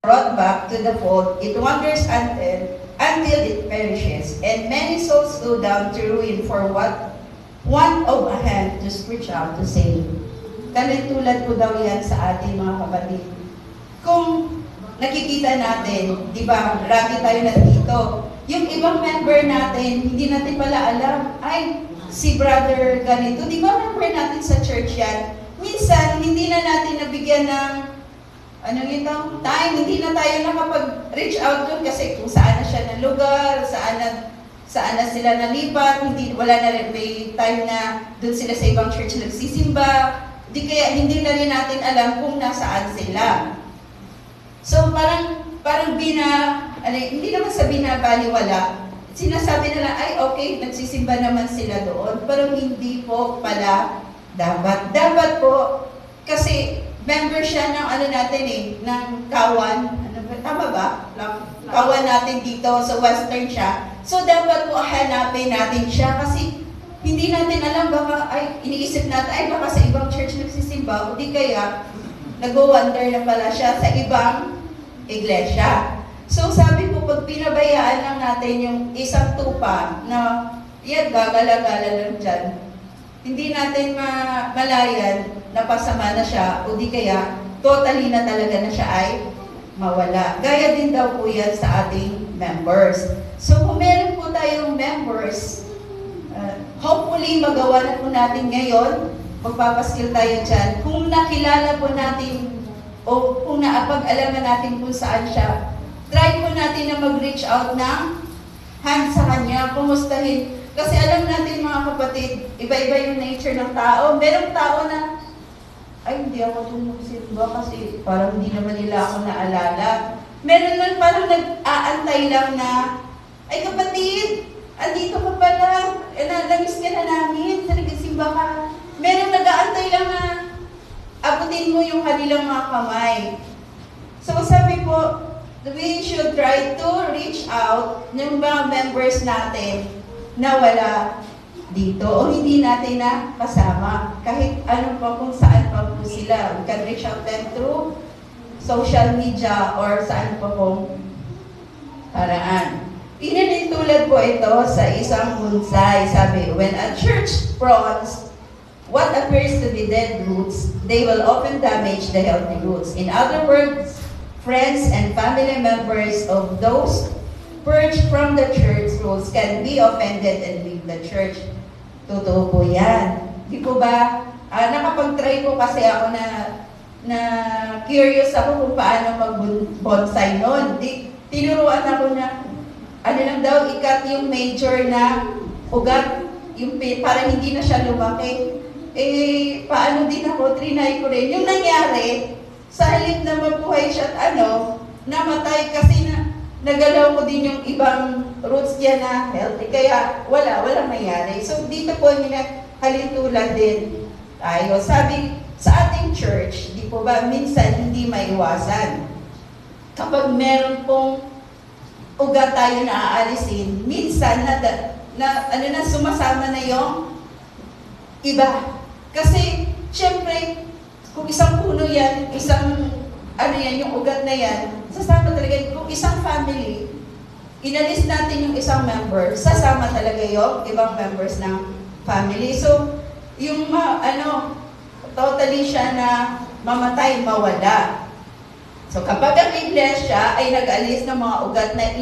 brought back to the fold, it wanders until it perishes, and many souls go down to ruin for what want of a hand to reach out to save. Tulad po daw yan sa ating mga kapatid. Kung nakikita natin, di ba, lagi tayo nandito, yung ibang member natin, hindi natin pala alam, ay, si brother ganito, di ba member natin sa church yan? Minsan, hindi na natin nabigyan ng time, hindi na tayo nakapag-reach out doon kasi kung saan na siya ng lugar, saan na sila nalipat, wala na rin, may time na doon sila sa ibang church nagsisimba, kaya hindi na rin natin alam kung nasaan sila. So parang hindi naman sa binabaliwala, sinasabi nila, ay okay, nagsisimba naman sila doon, pero hindi po pala dapat. Dapat po, kasi member siya ng ng kawan, tama ba? Kawan natin dito sa Western siya. So dapat po hanapin natin siya kasi hindi natin alam, baka iniisip natin, baka sa ibang church nagsisimba, o di kaya nag-wonder na pala siya sa ibang iglesia. So sabi po, pag pinabayaan lang natin yung isang tupa na yan, gagala-gala lang dyan, hindi natin malayan na pasama na siya o di kaya totally na talaga na siya ay mawala. Gaya din daw po yan sa ating members. So kung meron po tayong members, hopefully magawa na po natin ngayon, magpapaskil tayo dyan. Kung nakilala po natin o kung naapag-alaman natin kung saan siya, try po natin na mag-reach out ng hand sa kanya, kumustahin. Kasi alam natin mga kapatid, iba-iba yung nature ng tao. Merong tao na, hindi ako tumusimba kasi parang hindi naman nila ako naalala. Meron lang parang nag-aantay lang na, ay kapatid, andito ka pala, namiss ka na namin, nagsimba ka. Meron nag-aantay lang na, abutin mo yung kanilang mga kamay. So sabi po, we should try to reach out ng mga members natin na wala dito o hindi natin na kasama. Kahit ano pa kung saan pa po sila. We can reach out them through social media or saan pa pong paraan. Tulad po ito sa isang bonsai. Sabi, when a church prunes what appears to be dead roots, they will often damage the healthy roots. In other words, friends and family members of those purged from the church rules can be offended and leave the church. Totoo po yan. Di po ba? Nakapag-try po kasi ako na curious ako kung paano mag-bonsai noon. Tinuruan ako na lang daw, ikat yung major na ugat, para hindi na siya lumaki. Paano din ako, trinay ko rin. Yung nangyari, sa halip na mabuhay siya at namatay kasi nagalaw ko din yung ibang roots niya na healthy. Kaya walang nangyari. So dito po halintulad din tayo. Sabi sa ating church, di po ba, minsan hindi maiwasan. Kapag meron pong ugat tayo na aalisin, minsan sumasama na yung iba. Kasi, syempre, kung isang puno yan, yung ugat na yan, sasama talaga. Kung isang family, inalis natin yung isang member, sasama talaga yung ibang members ng family. So, yung totally siya na mamatay, mawala. So, kapag ang iglesia ay nag-alis ng mga ugat na